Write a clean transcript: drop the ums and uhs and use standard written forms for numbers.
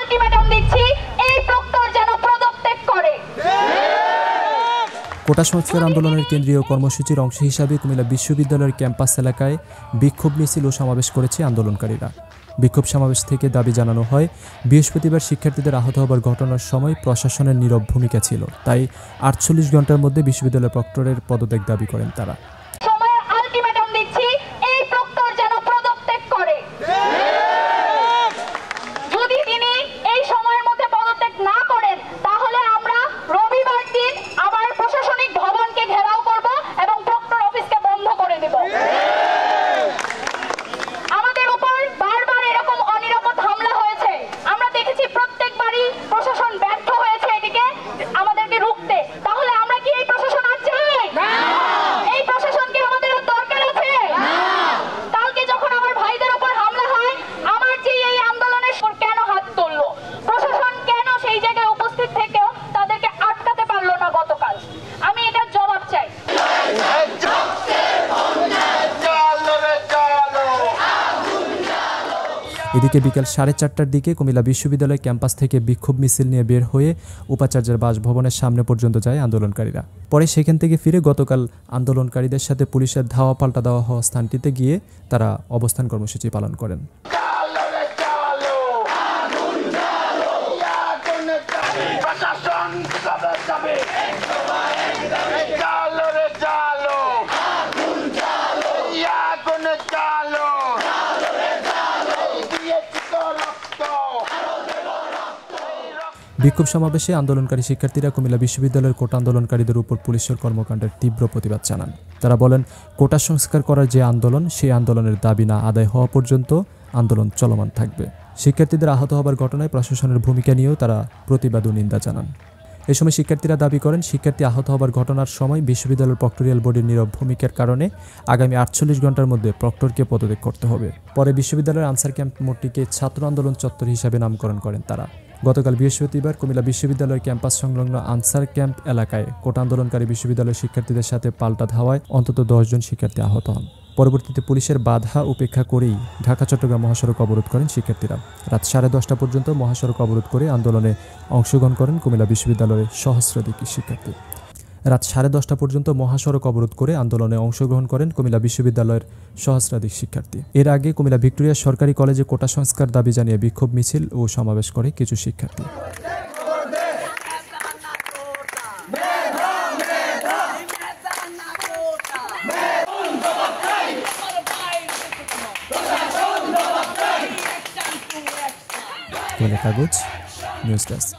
Ultimatum দিচ্ছি, এই proctor যেন পদত্যাগ করে। কোটা সংস্কার আন্দোলনের কেন্দ্রীয় কর্মসূচির অংশ হিসাবে কুমিল্লা বিশ্ববিদ্যালয়ের ক্যাম্পাস এলাকায় বিক্ষোভ মিছিল ও সমাবেশ করেছে আন্দোলনকারীরা। বিক্ষোভ সমাবেশ থেকে দাবি জানানো হয়, বৃহস্পতিবার শিক্ষার্থীদের আহত হবার ঘটনার সময় প্রশাসনের নীরব ভূমিকা ছিল, তাই ৪৮ ঘন্টার মধ্যে বিশ্ববিদ্যালয় প্রক্টরের পদত্যাগ দাবি করেন তারা। আলটিমেটাম দিচ্ছি, এই প্রক্টর যেন পদত্যাগ করে। যদি তিনি এই সময়ের মধ্যে পদত্যাগ না করেন, তাহলে আমরা রবিবার দিন আবার প্রশাসনিক ভবনকে ঘেরাও করব এবং প্রক্টর অফিসকে বন্ধ করে দেব। আমাদের উপর বারবার এরকম অনিরাপদ হামলা হয়েছে, আমরা দেখেছি প্রত্যেকবারই প্রশাসন ব্যর্থ হয়েছে এটিকে আমাদেরকে রুখতে। তাহলে আমরা কি এই প্রশাসন আর চাই? এই প্রশাসনকে আমাদের দরকার আছে? কালকে যখন আমার ভাইদের উপর হামলা হয়, আমার যে এই আন্দোলনের কেন হাত তুললো? প্রশাসন কেন সেই জায়গায় উপস্থিত থেকেও তাদেরকে আটকাতে পারলো না গতকাল? আমি এটার জবাব চাই। এদিকে বিকেল 4:30টার দিকে কুমিল্লা বিশ্ববিদ্যালয় ক্যাম্পাস থেকে বিক্ষোভ মিছিল নিয়ে বের হয়ে উপাচার্যের বাসভবনের সামনে পর্যন্ত যায় আন্দোলনকারীরা। পরে সেখান থেকে ফিরে গতকাল আন্দোলনকারীদের সাথে পুলিশের ধাওয়া পাল্টা দেওয়া হওয়া স্থানটিতে গিয়ে তারা অবস্থান কর্মসূচি পালন করেন। বিক্ষোভ সমাবেশে আন্দোলনকারী শিক্ষার্থীরা কুমিল্লা বিশ্ববিদ্যালয়ের কোটা আন্দোলনকারীদের উপর পুলিশের কর্মকাণ্ডের তীব্র প্রতিবাদ জানান। তারা বলেন, কোটা সংস্কার করার যে আন্দোলন, সেই আন্দোলনের দাবি না আদায় হওয়া পর্যন্ত আন্দোলন চলমান থাকবে। শিক্ষার্থীদের আহত হবার ঘটনায় প্রশাসনের ভূমিকা নিয়েও তারা প্রতিবাদ ও নিন্দা জানান। এ সময় শিক্ষার্থীরা দাবি করেন, শিক্ষার্থী আহত হবার ঘটনার সময় বিশ্ববিদ্যালয়ের প্রক্টরিয়াল বোর্ডের নীরব ভূমিকার কারণে আগামী ৪৮ ঘন্টার মধ্যে প্রক্টরকে পদত্যাগ করতে হবে। পরে বিশ্ববিদ্যালয়ের আনসার ক্যাম্প মোড়টিকে ছাত্র আন্দোলন চত্বর হিসাবে নামকরণ করেন তারা। গতকাল বৃহস্পতিবার কুমিল্লা বিশ্ববিদ্যালয়ের ক্যাম্পাস সংলগ্ন আনসার ক্যাম্প এলাকায় কোটা আন্দোলনকারী বিশ্ববিদ্যালয়ের শিক্ষার্থীদের সাথে পাল্টা ধাওয়ায় অন্তত ১০ জন শিক্ষার্থী আহত হন। পরবর্তীতে পুলিশের বাধা উপেক্ষা করেই ঢাকা-চট্টগ্রাম মহাসড়ক অবরোধ করেন শিক্ষার্থীরা। রাত 10:30 পর্যন্ত মহাসড়ক অবরোধ করে আন্দোলনে অংশগ্রহণ করেন কুমিল্লা বিশ্ববিদ্যালয়ের সহস্রাধিক শিক্ষার্থী। রাত 10:30 পর্যন্ত মহাসড়ক অবরোধ করে আন্দোলনে অংশগ্রহণ করেন কুমিল্লা বিশ্ববিদ্যালয়ের সহস্রাধিক শিক্ষার্থী। এর আগে কুমিল্লা ভিক্টোরিয়া সরকারি কলেজে কোটা সংস্কার দাবি জানিয়ে বিক্ষোভ মিছিল ও সমাবেশ করে কিছু শিক্ষার্থী। কাগজ নিউজ ডেস্ক।